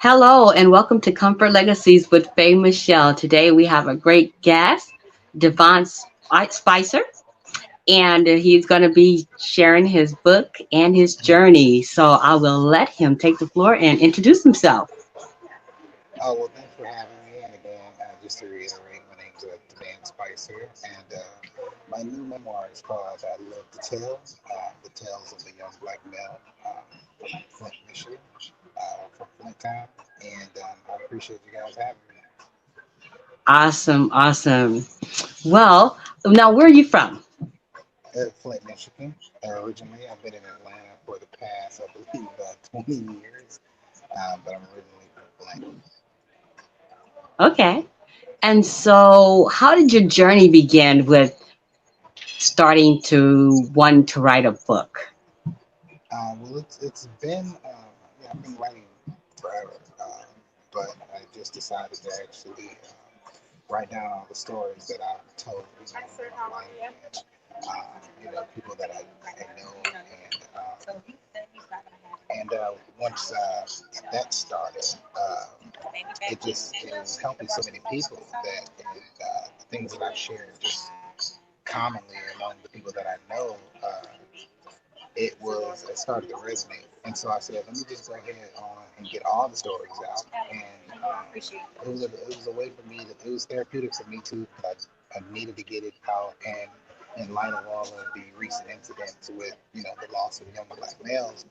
Hello and welcome to Comfort Legacies with Faye Michelle. Today we have a great guest, Devance Spicer, and he's going to be sharing his book and his journey. So I will let him take the floor and introduce himself. Oh, well, thanks for having me. And again, just to reiterate, my name's Devance Spicer, and my new memoir is called I Love to Tell, The Tales of a Young Black Male from Flint, Michigan, from Flint Town. And I appreciate you guys having me. Awesome, awesome. Well, now where are you from? Flint, Michigan. Originally, I've been in Atlanta for the past, I believe, 20 years, but I'm originally from Flint. Okay. And so, how did your journey begin with starting to want to write a book? Well, it's been yeah, I've been writing forever, but I just decided to actually write down all the stories that I've told, in my life, people that I know, and once that started, it was helping so many people that the things that I've shared just commonly among the people that I know. It started to resonate. And so I said, let me just go ahead on and get all the stories out. And it was a way for me to, it was therapeutic for me too, because I needed to get it out. And in light of all of the recent incidents with, the loss of young black males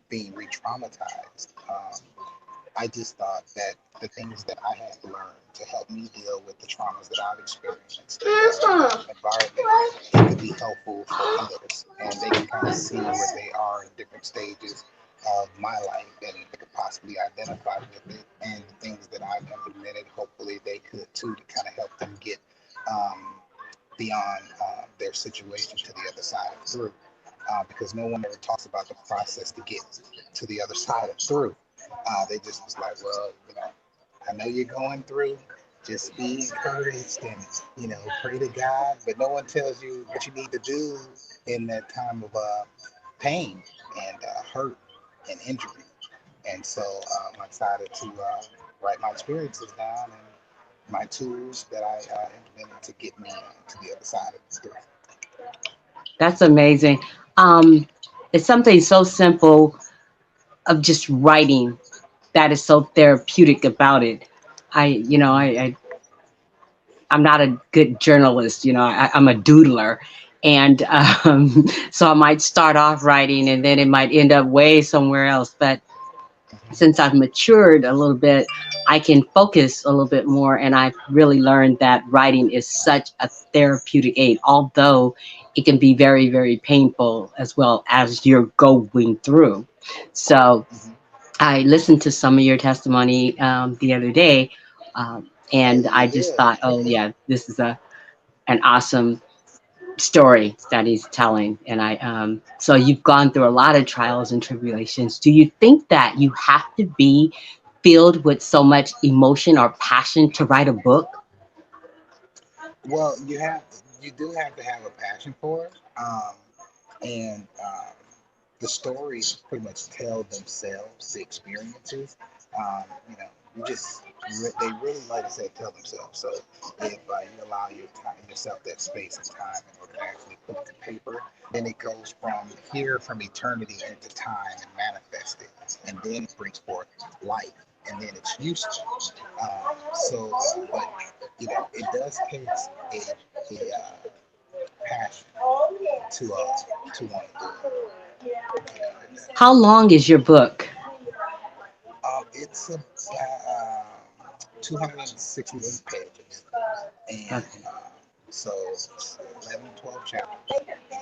being re traumatized, I just thought that the things that I had learned to help me deal with the traumas that I've experienced in the environment, it could be helpful for others. And they can kind of see where they are in different stages of my life and they could possibly identify with it. And the things that I've implemented, hopefully they could too, to kind of help them get um, beyond their situation to the other side of through. Because no one ever talks about the process to get to the other side of through. They just was like, well, I know you're going through. Just be encouraged and pray to God. But no one tells you what you need to do in that time of pain and hurt and injury. And so I decided to write my experiences down and my tools that I implemented to get me to the other side of the story. That's amazing. Um, it's something so simple of just writing that is so therapeutic about it. I'm not a good journalist, I'm a doodler. And so I might start off writing and then it might end up way somewhere else. But since I've matured a little bit, I can focus a little bit more. And I've really learned that writing is such a therapeutic aid, although it can be very, very painful as well as you're going through. So Mm-hmm. I listened to some of your testimony the other day, Oh, and I you just did. thought, oh yeah, this is a an awesome story that he's telling. And so you've gone through a lot of trials and tribulations. Do you think that you have to be filled with so much emotion or passion to write a book? Well, you do have to have a passion for it, and the stories pretty much tell themselves, the experiences. Um, you know, you just they really, like I said, tell themselves. So if you allow yourself that space and time in order to actually put it to paper, then it goes from here, from eternity into time and manifest it, and then it brings forth life, and then it's useful. But it does take a passion to want to do it. How long is your book? It's about 268 pages, and Okay. so it's 11, 12 chapters, and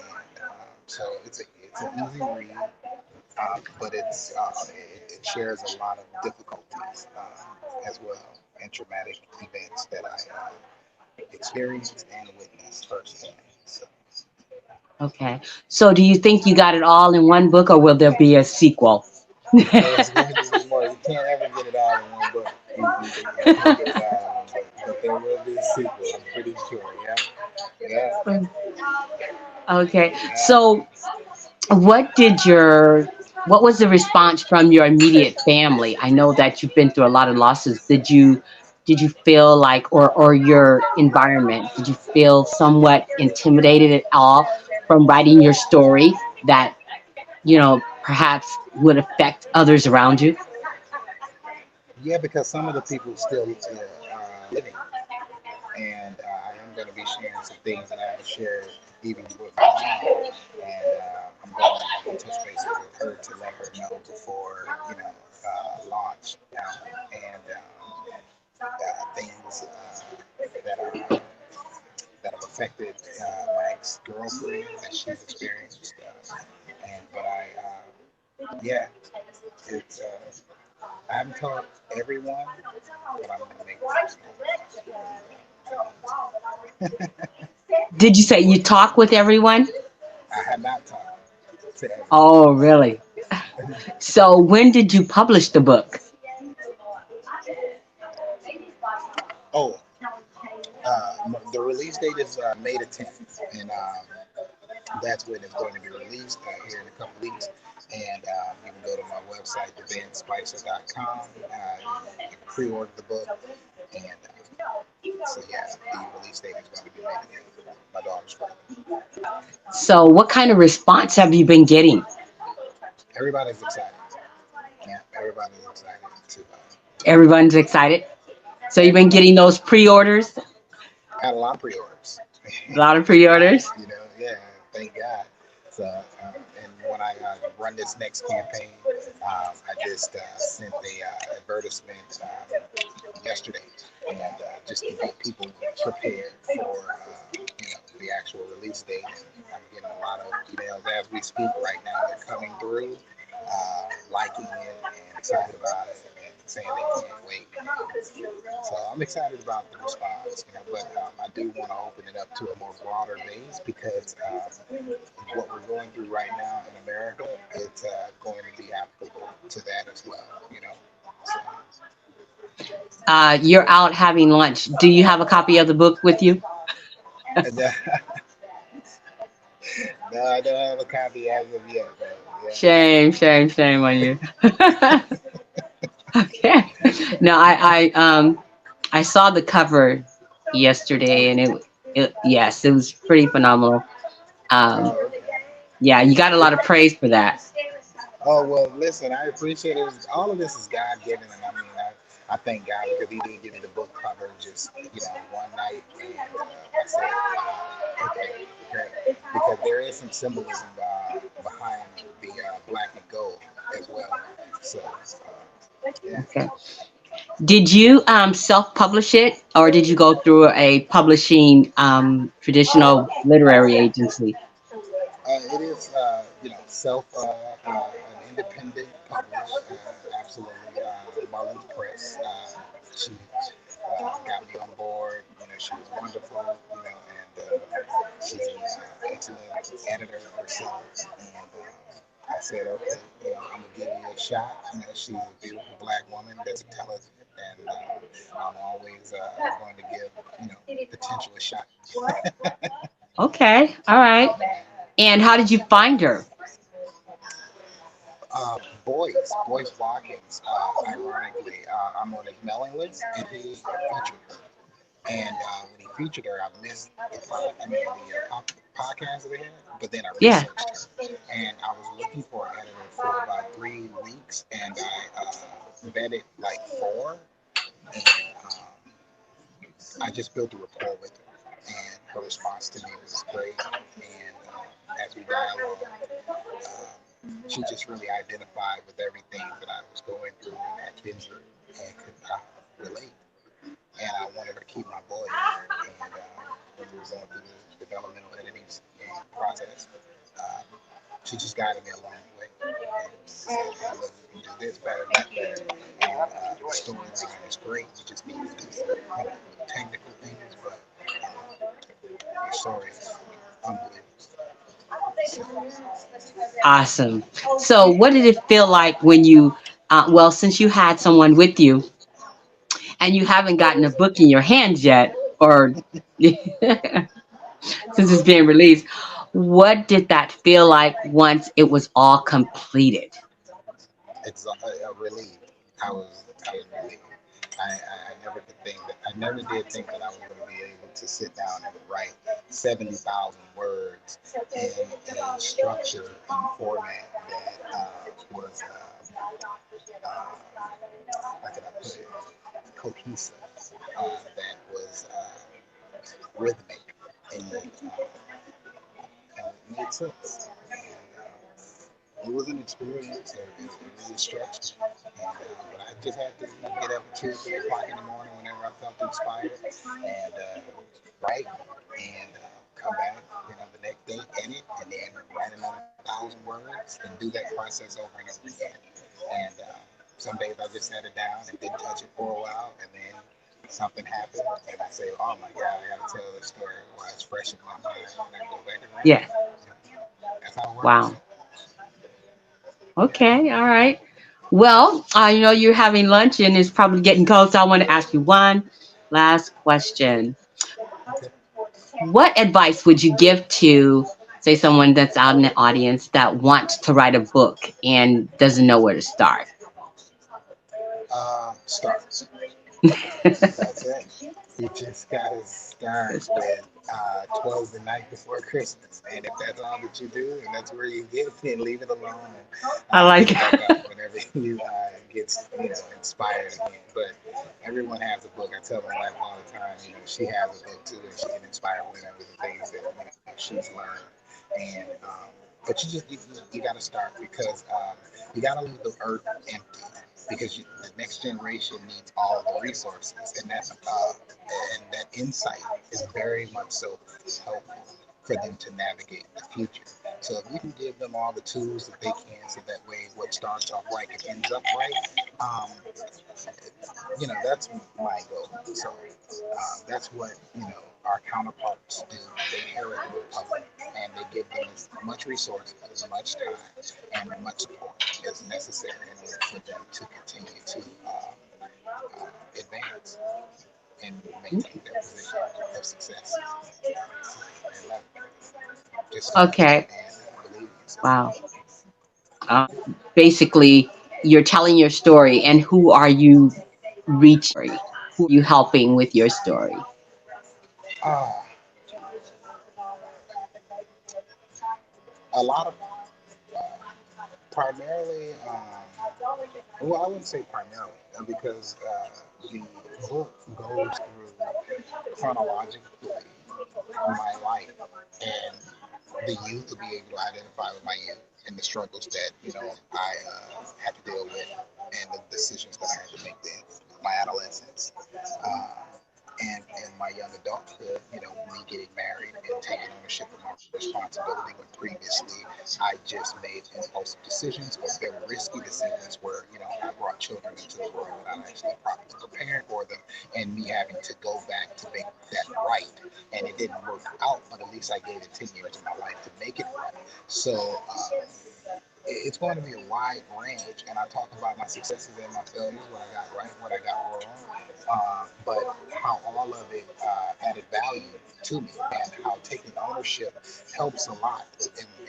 so it's an easy read, but it shares a lot of difficulties as well and traumatic events that I experienced and witnessed firsthand. So Okay. So do you think you got it all in one book or will there be a sequel? there's going to be more. You can't ever get it all in one book. You can't get it all in one book, but there will be a sequel. I'm pretty sure. Yeah, yeah, Okay. yeah. So what did your what was the response from your immediate family? I know that you've been through a lot of losses. Did you feel like, or your environment, did you feel somewhat intimidated at all from writing your story that, perhaps would affect others around you? Yeah, because some of the people still living, and I am going to be sharing some things that I haven't shared even with my mom, and I'm going to touch base with her to let her know before launch, and things that have affected my ex girlfriend that she's experienced, and but yeah, it's I haven't told everyone, but I'm gonna make this. Did you say you talk with everyone? I have not talked to everyone. Oh, really? So when did you publish the book? Oh, the release date is May the 10th, and that's when it's going to be released here in a couple weeks. And you can go to my website, devancespicer.com. You can pre-order the book, and so yeah, the release date is going to be May the 10th. My daughter's birthday. So what kind of response have you been getting? Everybody's excited. Yeah, everybody's excited to. Everyone's excited. So you've been Everybody getting those pre-orders, had a lot of pre-orders. a lot of pre-orders. Yeah, thank God. So, and when I run this next campaign, I just sent a advertisement yesterday, and just to get people prepared for the actual release date. And I'm getting a lot of emails as we speak right now. They're coming through, liking it and excited about it, and saying they can't wait. So I'm excited about the response, but I do want to open it up to a more broader base because what we're going through right now in America, it's going to be applicable to that as well. So, You're out having lunch. Do you have a copy of the book with you? and, no, I don't have a copy as of yet, but Shame, shame, shame on you. Okay. No, I saw the cover yesterday, and yes, it was pretty phenomenal. Um, oh, okay. yeah, you got a lot of praise for that. Oh well, listen, I appreciate it. All of this is God given, and I mean, I thank God because He did give me the book cover just one night, and I said, okay, great, because there is some symbolism behind the black and gold as well. So yeah. Okay. Did you self-publish it, or did you go through a publishing traditional literary agency? It is, self, an independent published, absolutely. Mullins Press. She got me on board. She was wonderful. And she's an excellent editor herself. And I said, okay, I'm gonna give you a shot. She's a beautiful black woman that's intelligent, and I'm always going to give potential a shot. Okay, all right. And how did you find her? Boyce Watkins, ironically, I'm on his mailing list, and he featured her. And when he featured her, I missed the podcast that they had, but then I Yeah. researched her, and I was looking for an editor for about 3 weeks, and I vetted like four, and I just built a rapport with her, and her response to me was great, and as we dialogue, she just really identified with everything that I was going through and had been through and could relate. And I wanted her to keep my voice. And when we were going through the developmental editing process, um, she just guided me along the way. And said, hey, look, you can do this better, that better. And the storyline is great. You just need to do some technical things, but your story is unbelievable. Awesome. So, what did it feel like when you, well, since you had someone with you and you haven't gotten a book in your hands yet, or since it's being released, what did that feel like once it was all completed? relieved. I was relieved. I never could think that I never did think that I was going to be able to sit down and write 70,000 words in a structure and format that was how can I put it, cohesive, that was rhythmic, and it made sense. It was an experience. It really stretched me. But I just had to get up at 2 or 3 o'clock in the morning whenever I felt inspired and write and come back, the next day, edit, and then write another 1,000 words and do that process over and over again. And some days I just sat it down and didn't touch it for a while, and then something happened, and I say, "Oh my God, I got to tell this story while it's fresh in my mind," and I go back and write Yeah. it. That's how it works. Wow. Okay. All right. Well, you're having lunch and it's probably getting cold, so I want to ask you one last question. Okay. What advice would you give to, say, someone that's out in the audience that wants to write a book and doesn't know where to start? Start. That's it. You just gotta start with 12 the night before Christmas, and if that's all that you do, and that's where you get, then leave it alone and I pick like it back it. up whenever you get inspired again. But everyone has a book. I tell my wife all the time, she has a book too, and she can inspire women with the things that she's learned. And but you got to start because you got to leave the earth empty because the next generation needs all of the resources, and that insight is very much so helpful for them to navigate the future. So if you can give them all the tools that they can, so that way what starts off right it ends up right. Um, that's my goal. So that's what our counterparts do. They inherit the republic, and they give them as much resources, as much time, and much support as necessary in order for them to continue to advance and maintain their position of success and love. Just start Okay. and believe in yourself. Wow. Basically, you're telling your story, and who are you reaching? Who are you helping with your story? Ah, a lot of primarily. Well, I wouldn't say primarily because the book goes through chronologically my life, and the youth will be able to identify with my youth and the struggles that I had to deal with and the decisions that I had to make then, my adolescence. Uh, and my young adulthood, me getting married and taking ownership of my responsibility when previously I just made impulsive decisions or very risky decisions where, I brought children into the world without actually properly preparing for them and me having to go back to make that right. And it didn't work out, but at least I gave it 10 years of my life to make it right. So it's going to be a wide range, and I talk about my successes and my failures, what I got right, what I got wrong, but how all of it added value to me, and how taking ownership helps a lot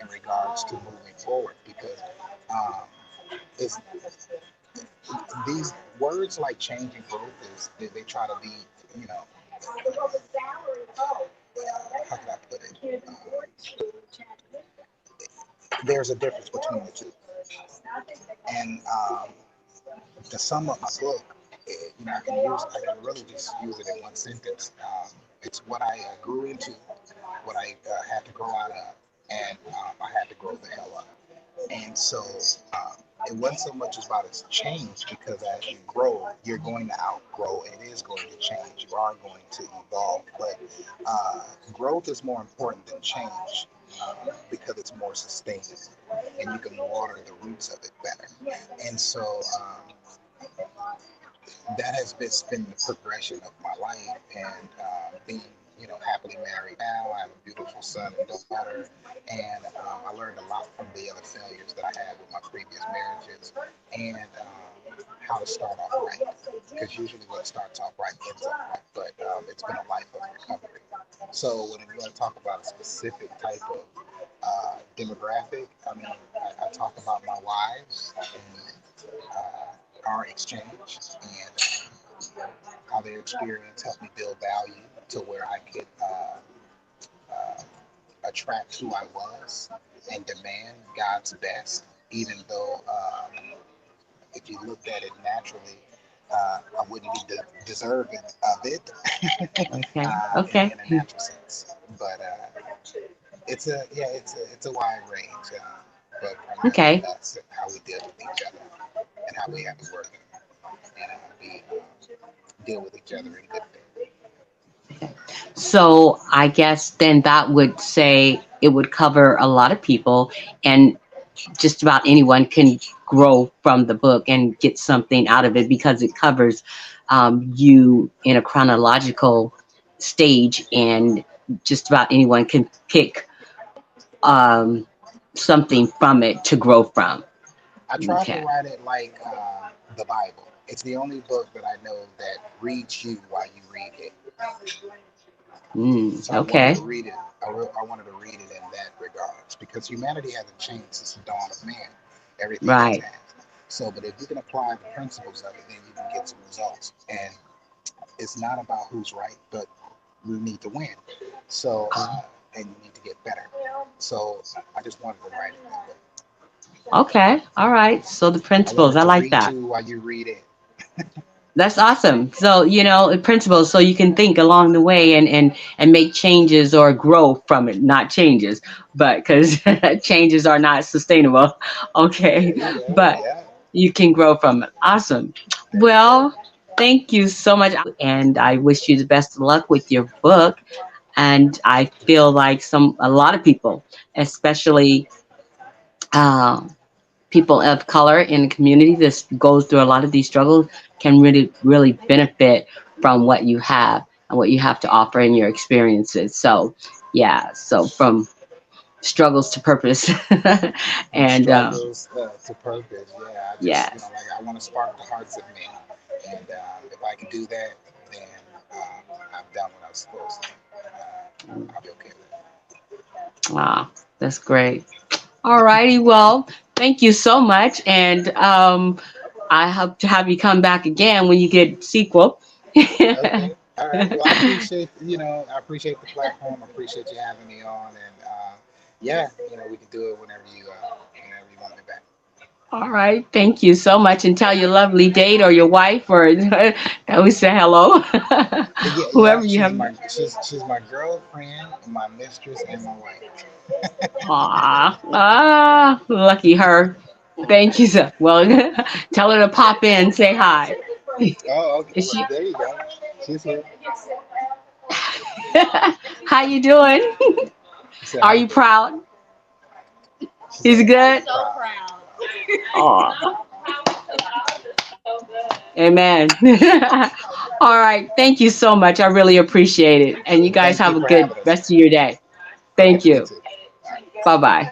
in regards to moving forward because um, it's these words like change and growth is they try to be, you know, how can I put it? There's a difference between the two, and to sum up my book, I can really just use it in one sentence. It's what I grew into, what I had to grow out of, and I had to grow the hell up. And so it wasn't so much about its change because as you grow, you're going to outgrow and it is going to change. You are going to evolve. But growth is more important than change because it's more sustainable and you can water the roots of it better. And so that has been the progression of my life and being happily married now. I have a beautiful son and daughter, and I learned a lot from the other failures that I had with my previous marriages and how to start off right, because usually what starts off right ends up right, but it's been a life of recovery. So when we want to talk about a specific type of demographic, I mean, I talk about my wives our exchange and how their experience helped me build value to where I could uh, attract who I was and demand God's best, even though if you looked at it naturally, I wouldn't be deserving of it Okay. Okay. in a natural sense. But it's a wide range, but primarily Okay. that's how we deal with each other and how we have to work and we deal with each other in good things. So I guess then that would say it would cover a lot of people, and just about anyone can grow from the book and get something out of it because it covers you in a chronological stage, and just about anyone can pick um, something from it to grow from. I tried to Okay. write it like the Bible. It's the only book that I know that reads you while you read it. So I wanted to Okay. read it. I wanted to read it in that regards because humanity hasn't changed since the dawn of man. Everything else Right. has. So, but if you can apply the principles of it, then you can get some results. And it's not about who's right, but we need to win. So, and you need to get better. So, I just wanted to write it that way. Okay. All right. So the I principles, wanted I to like read that. you while you read it. That's awesome. So, principles, so you can think along the way and make changes or grow from it, not changes, but because changes are not sustainable. Okay. There you go. But Yeah. you can grow from it. Awesome. There you go. Well, thank you so much. And I wish you the best of luck with your book. And I feel like a lot of people, especially uh, people of color in the community that goes through a lot of these struggles, can really, really benefit from what you have and what you have to offer in your experiences. So, yeah, so from struggles to purpose. From And struggles to purpose. Yeah, I just, yes. like, I want to spark the hearts of men. And if I can do that, then I've done what I was supposed to do. I'll be okay with Ah, that's great. All righty. Well, thank you so much. And I hope to have you come back again when you get sequel. it. Okay. All right. Well, I appreciate the platform. I appreciate you having me on. And yeah, we can do it whenever you want me back. All right. Thank you so much. And tell your lovely date or your wife or that we say hello. Yeah, yeah. Whoever you have. She's my girlfriend, my mistress, and my wife. Lucky her. Thank you, sir. Well, tell her to pop in, say hi. Oh, okay. Is Well, she? there you go. She's here. How you doing? So Are how you you doing? proud? She He's said, "I'm good. proud." Oh, amen. All right. Thank you so much. I really appreciate it. And you guys Thank have you a for good having us. rest of your day. Okay, Thank you you. too. All right. Bye bye.